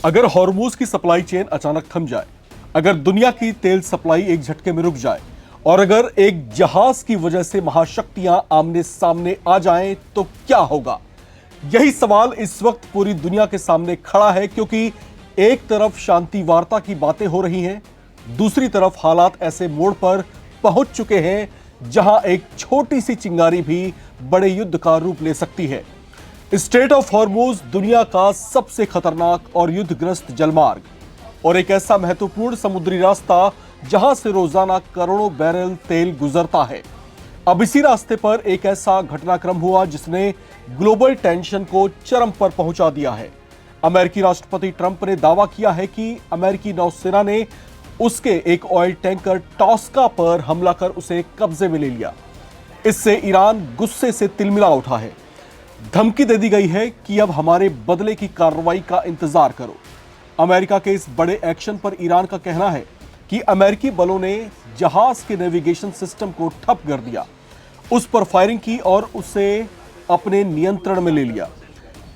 अगर हॉर्मूज की supply chain अचानक थम जाए, अगर दुनिया की तेल सप्लाई एक झटके में रुक जाए और अगर एक जहाज की वजह से महाशक्तियां आमने सामने आ जाएं तो क्या होगा? यही सवाल इस वक्त पूरी दुनिया के सामने खड़ा है, क्योंकि एक तरफ शांति वार्ता की बातें हो रही हैं, दूसरी तरफ हालात ऐसे मोड़ पर पहुंच चुके हैं जहां एक छोटी सी चिंगारी भी बड़े युद्ध का रूप ले सकती है। स्ट्रेट ऑफ हॉर्मूज दुनिया का सबसे खतरनाक और युद्धग्रस्त जलमार्ग और एक ऐसा महत्वपूर्ण समुद्री रास्ता जहां से रोजाना करोड़ों बैरल तेल गुजरता है। अब इसी रास्ते पर एक ऐसा घटनाक्रम हुआ जिसने ग्लोबल टेंशन को चरम पर पहुंचा दिया है। अमेरिकी राष्ट्रपति ट्रंप ने दावा किया है कि अमेरिकी नौसेना ने उसके एक ऑयल टैंकर टॉस्का पर हमला कर उसे कब्जे में ले लिया। इससे ईरान गुस्से से तिलमिला उठा है। धमकी दे दी गई है कि अब हमारे बदले की कार्रवाई का इंतजार करो। अमेरिका के इस बड़े एक्शन पर ईरान का कहना है कि अमेरिकी बलों ने जहाज के नेविगेशन सिस्टम को ठप कर दिया, उस पर फायरिंग की और उसे अपने नियंत्रण में ले लिया।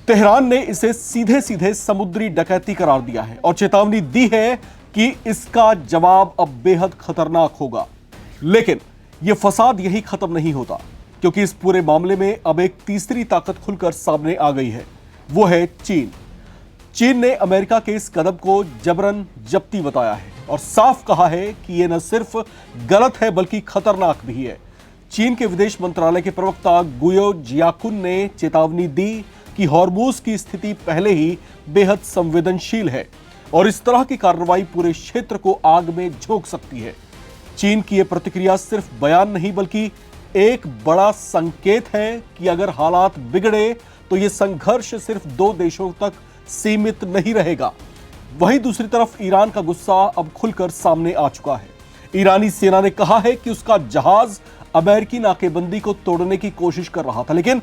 तेहरान ने इसे सीधे सीधे समुद्री डकैती करार दिया है और चेतावनी दी है कि इसका जवाब अब बेहद खतरनाक होगा। लेकिन यह फसाद यही खत्म नहीं होता, क्योंकि इस पूरे मामले में अब एक तीसरी ताकत खुलकर सामने आ गई है। वो है चीन। चीन ने अमेरिका के इस कदम को जबरन जब्ती बताया है और साफ कहा है कि यह न सिर्फ गलत है बल्कि खतरनाक भी है। चीन के विदेश मंत्रालय के प्रवक्ता गुयो जियाकुन ने चेतावनी दी कि हॉर्मूज की स्थिति पहले ही बेहद संवेदनशील है और इस तरह की कार्रवाई पूरे क्षेत्र को आग में झोंक सकती है। चीन की यह प्रतिक्रिया सिर्फ बयान नहीं बल्कि एक बड़ा संकेत है कि अगर हालात बिगड़े तो यह संघर्ष सिर्फ दो देशों तक सीमित नहीं रहेगा। वहीं दूसरी तरफ ईरान का गुस्सा अब खुलकर सामने आ चुका है। ईरानी सेना ने कहा है कि उसका जहाज अमेरिकी नाकेबंदी को तोड़ने की कोशिश कर रहा था, लेकिन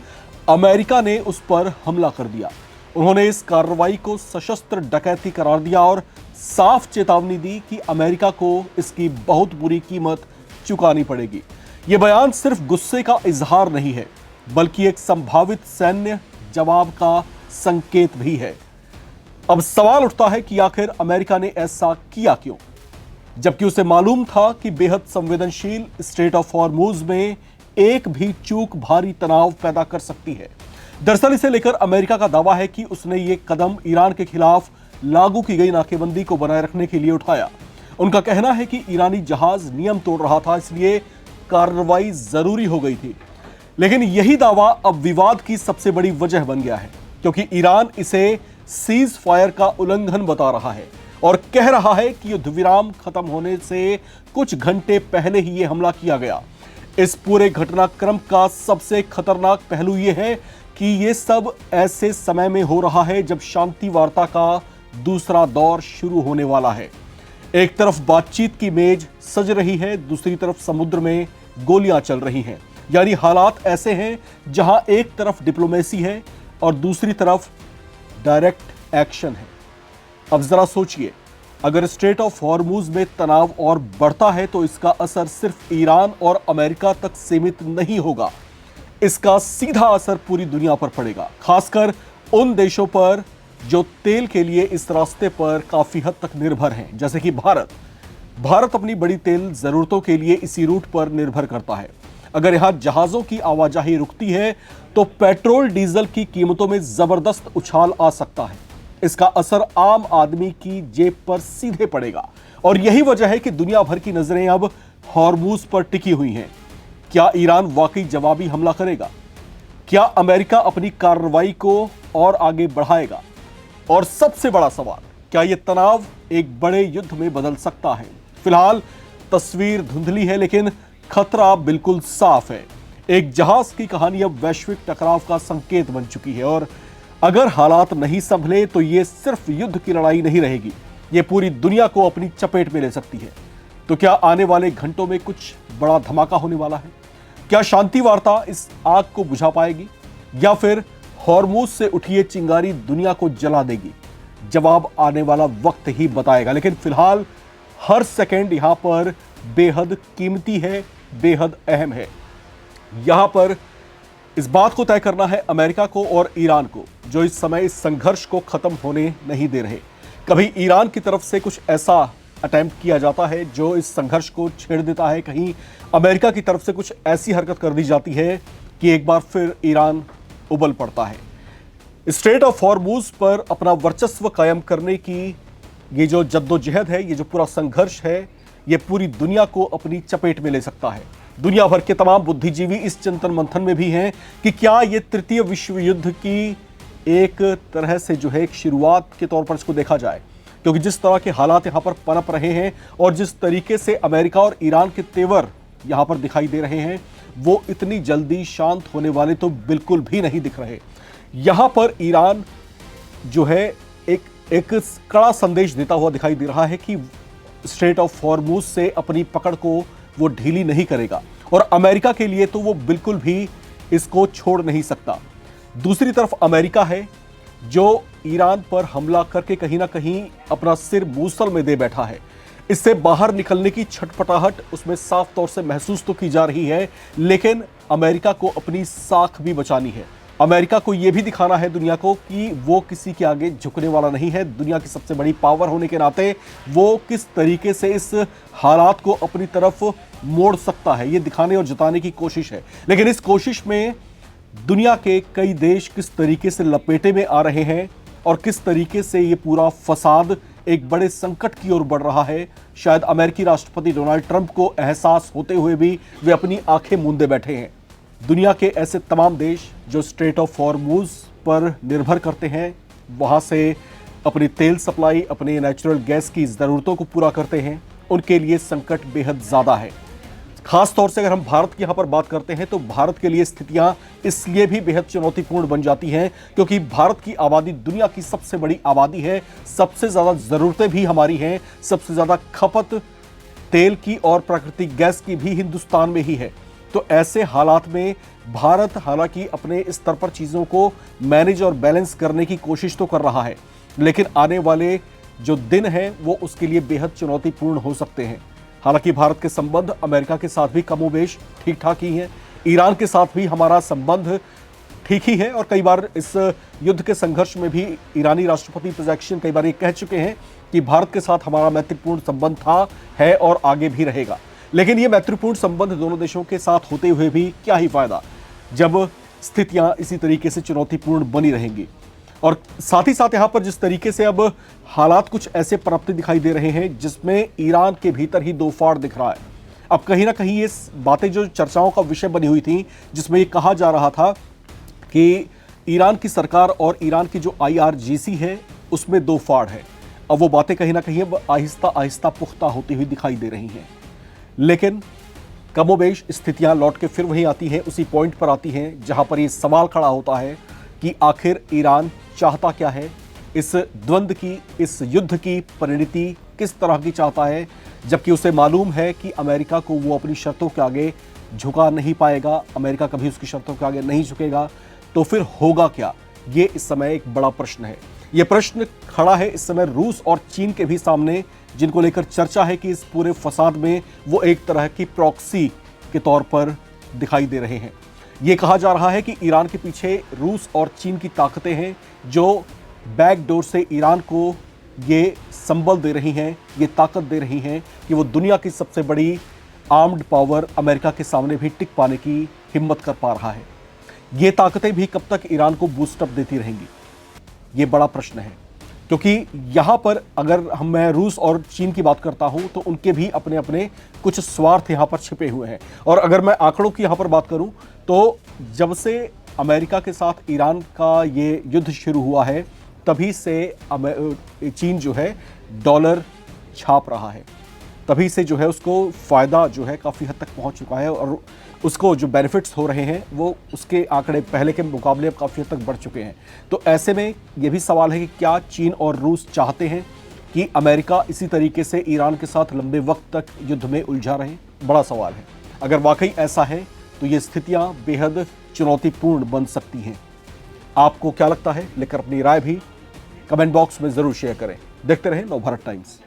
अमेरिका ने उस पर हमला कर दिया। उन्होंने इस कार्रवाई को सशस्त्र डकैती करार दिया और साफ चेतावनी दी कि अमेरिका को इसकी बहुत बुरी कीमत चुकानी पड़ेगी। यह बयान सिर्फ गुस्से का इजहार नहीं है बल्कि एक संभावित सैन्य जवाब का संकेत भी है। अब सवाल उठता है कि आखिर अमेरिका ने ऐसा किया क्यों, जबकि उसे मालूम था कि बेहद संवेदनशील स्ट्रेट ऑफ हॉर्मूज में एक भी चूक भारी तनाव पैदा कर सकती है। दरअसल इसे लेकर अमेरिका का दावा है कि उसने ये कदम ईरान के खिलाफ लागू की गई नाकेबंदी को बनाए रखने के लिए उठाया। उनका कहना है कि ईरानी जहाज नियम तोड़ रहा था, इसलिए कार्रवाई जरूरी हो गई थी। लेकिन यही दावा अब विवाद की सबसे बड़ी वजह बन गया है, क्योंकि ईरान इसे सीज फायर का उल्लंघन बता रहा है और कह रहा है कि युद्ध विराम खत्म होने से कुछ घंटे पहले ही यह हमला किया गया। इस पूरे घटनाक्रम का सबसे खतरनाक पहलू यह है कि यह सब ऐसे समय में हो रहा है जब शांति वार्ता का दूसरा दौर शुरू होने वाला है। एक तरफ बातचीत की मेज सज रही है, दूसरी तरफ समुद्र में गोलियां चल रही हैं। यानी हालात ऐसे हैं जहां एक तरफ डिप्लोमेसी है और दूसरी तरफ डायरेक्ट एक्शन है। अब जरा सोचिए, अगर स्ट्रेट ऑफ हॉर्मूज में तनाव और बढ़ता है तो इसका असर सिर्फ ईरान और अमेरिका तक सीमित नहीं होगा। इसका सीधा असर पूरी दुनिया पर पड़ेगा, खासकर उन देशों पर जो तेल के लिए इस रास्ते पर काफी हद तक निर्भर हैं, जैसे कि भारत अपनी बड़ी तेल जरूरतों के लिए इसी रूट पर निर्भर करता है। अगर यहां जहाजों की आवाजाही रुकती है तो पेट्रोल डीजल की कीमतों में जबरदस्त उछाल आ सकता है। इसका असर आम आदमी की जेब पर सीधे पड़ेगा और यही वजह है कि दुनिया भर की नजरें अब हॉर्मूज पर टिकी हुई हैं। क्या ईरान वाकई जवाबी हमला करेगा? क्या अमेरिका अपनी कार्रवाई को और आगे बढ़ाएगा? और सबसे बड़ा सवाल, क्या यह तनाव एक बड़े युद्ध में बदल सकता है? फिलहाल तस्वीर धुंधली है, लेकिन खतरा बिल्कुल साफ है। एक जहाज की कहानी अब वैश्विक टकराव का संकेत बन चुकी है और अगर हालात नहीं संभले तो यह सिर्फ युद्ध की लड़ाई नहीं रहेगी, यह पूरी दुनिया को अपनी चपेट में ले सकती है। तो क्या आने वाले घंटों में कुछ बड़ा धमाका होने वाला है? क्या शांति वार्ता इस आग को बुझा पाएगी या फिर हॉर्मूज से उठी ये चिंगारी दुनिया को जला देगी? जवाब आने वाला वक्त ही बताएगा। लेकिन फिलहाल हर सेकंड यहां पर बेहद कीमती है, बेहद अहम है। यहां पर इस बात को तय करना है अमेरिका को और ईरान को, जो इस समय इस संघर्ष को खत्म होने नहीं दे रहे। कभी ईरान की तरफ से कुछ ऐसा अटेम्प्ट किया जाता है जो इस संघर्ष को छेड़ देता है, कहीं अमेरिका की तरफ से कुछ ऐसी हरकत कर दी जाती है कि एक बार फिर ईरान उबल पड़ता है। स्ट्रेट ऑफ हॉर्मुज पर अपना वर्चस्व कायम करने की ये जो जद्दोजहद है, ये जो पूरा संघर्ष है, ये पूरी दुनिया को अपनी चपेट में ले सकता है। दुनिया भर के तमाम बुद्धिजीवी इस चिंतन मंथन में भी हैं कि क्या ये तृतीय विश्व युद्ध की एक तरह से जो है एक शुरुआत के तौर पर इसको देखा जाए, क्योंकि जिस तरह के हालात यहाँ पर पनप रहे हैं और जिस तरीके से अमेरिका और ईरान के तेवर यहाँ पर दिखाई दे रहे हैं, वो इतनी जल्दी शांत होने वाले तो बिल्कुल भी नहीं दिख रहे। यहाँ पर ईरान जो है एक कड़ा संदेश देता हुआ दिखाई दे रहा है कि स्ट्रेट ऑफ हॉर्मुज से अपनी पकड़ को वो ढीली नहीं करेगा, और अमेरिका के लिए तो वो बिल्कुल भी इसको छोड़ नहीं सकता। दूसरी तरफ अमेरिका है जो ईरान पर हमला करके कहीं ना कहीं अपना सिर मूसल में दे बैठा है। इससे बाहर निकलने की छटपटाहट उसमें साफ तौर से महसूस तो की जा रही है, लेकिन अमेरिका को अपनी साख भी बचानी है। अमेरिका को यह भी दिखाना है दुनिया को कि वो किसी के आगे झुकने वाला नहीं है। दुनिया की सबसे बड़ी पावर होने के नाते वो किस तरीके से इस हालात को अपनी तरफ मोड़ सकता है, ये दिखाने और जताने की कोशिश है। लेकिन इस कोशिश में दुनिया के कई देश किस तरीके से लपेटे में आ रहे हैं और किस तरीके से ये पूरा फसाद एक बड़े संकट की ओर बढ़ रहा है, शायद अमेरिकी राष्ट्रपति डोनाल्ड ट्रंप को एहसास होते हुए भी वे अपनी आंखें मूंदे बैठे हैं। दुनिया के ऐसे तमाम देश जो स्ट्रेट ऑफ हॉर्मुज पर निर्भर करते हैं, वहाँ से अपनी तेल सप्लाई, अपने नेचुरल गैस की ज़रूरतों को पूरा करते हैं, उनके लिए संकट बेहद ज़्यादा है। खास तौर से अगर हम भारत की यहाँ पर बात करते हैं तो भारत के लिए स्थितियाँ इसलिए भी बेहद चुनौतीपूर्ण बन जाती हैं क्योंकि भारत की आबादी दुनिया की सबसे बड़ी आबादी है, सबसे ज़्यादा ज़रूरतें भी हमारी हैं, सबसे ज़्यादा खपत तेल की और प्राकृतिक गैस की भी हिंदुस्तान में ही है। तो ऐसे हालात में भारत हालांकि अपने स्तर पर चीज़ों को मैनेज और बैलेंस करने की कोशिश तो कर रहा है, लेकिन आने वाले जो दिन हैं वो उसके लिए बेहद चुनौतीपूर्ण हो सकते हैं। हालांकि भारत के संबंध अमेरिका के साथ भी कमोबेश ठीक ठाक ही हैं, ईरान के साथ भी हमारा संबंध ठीक ही है, और कई बार इस युद्ध के संघर्ष में भी ईरानी राष्ट्रपति पेजेश्कियान कई बार ये कह चुके हैं कि भारत के साथ हमारा मैत्रीपूर्ण संबंध था, है और आगे भी रहेगा। लेकिन ये मैत्रीपूर्ण संबंध दोनों देशों के साथ होते हुए भी क्या ही फायदा जब स्थितियां इसी तरीके से चुनौतीपूर्ण बनी रहेंगी। और साथ ही साथ यहाँ पर जिस तरीके से अब हालात कुछ ऐसे पनपते दिखाई दे रहे हैं जिसमें ईरान के भीतर ही दो फाड़ दिख रहा है। अब कहीं ना कहीं ये बातें जो चर्चाओं का विषय बनी हुई थी, जिसमें ये कहा जा रहा था कि ईरान की सरकार और ईरान की जो IRGC है उसमें दो फाड़ है, अब वो बातें कहीं ना कहीं अब आहिस्ता आहिस्ता पुख्ता होती हुई दिखाई दे रही हैं। लेकिन कमोबेश स्थितियां लौट के फिर वहीं आती हैं, उसी पॉइंट पर आती हैं जहां पर ये सवाल खड़ा होता है कि आखिर ईरान चाहता क्या है, इस द्वंद्व की, इस युद्ध की परिणति किस तरह की चाहता है, जबकि उसे मालूम है कि अमेरिका को वो अपनी शर्तों के आगे झुका नहीं पाएगा, अमेरिका कभी उसकी शर्तों के आगे नहीं झुकेगा। तो फिर होगा क्या, ये इस समय एक बड़ा प्रश्न है। ये प्रश्न खड़ा है इस समय रूस और चीन के भी सामने, जिनको लेकर चर्चा है कि इस पूरे फसाद में वो एक तरह की प्रॉक्सी के तौर पर दिखाई दे रहे हैं। ये कहा जा रहा है कि ईरान के पीछे रूस और चीन की ताकतें हैं जो बैकडोर से ईरान को ये संबल दे रही हैं, ये ताकत दे रही हैं कि वो दुनिया की सबसे बड़ी आर्म्ड पावर अमेरिका के सामने भी टिक पाने की हिम्मत कर पा रहा है। ये ताकतें भी कब तक ईरान को बूस्टअप देती रहेंगी, ये बड़ा प्रश्न है। क्योंकि यहाँ पर अगर मैं रूस और चीन की बात करता हूँ तो उनके भी अपने अपने कुछ स्वार्थ यहाँ पर छिपे हुए हैं। और अगर मैं आंकड़ों की यहाँ पर बात करूँ तो जब से अमेरिका के साथ ईरान का ये युद्ध शुरू हुआ है तभी से चीन जो है डॉलर छाप रहा है, तभी से जो है उसको फ़ायदा जो है काफ़ी हद तक पहुँच चुका है और उसको जो बेनिफिट्स हो रहे हैं वो उसके आंकड़े पहले के मुकाबले अब काफ़ी हद तक बढ़ चुके हैं। तो ऐसे में ये भी सवाल है कि क्या चीन और रूस चाहते हैं कि अमेरिका इसी तरीके से ईरान के साथ लंबे वक्त तक युद्ध में उलझा रहे? बड़ा सवाल है। अगर वाकई ऐसा है तो ये स्थितियाँ बेहद चुनौतीपूर्ण बन सकती हैं। आपको क्या लगता है, लेकर अपनी राय भी कमेंट बॉक्स में ज़रूर शेयर करें। देखते रहें नवभारत टाइम्स।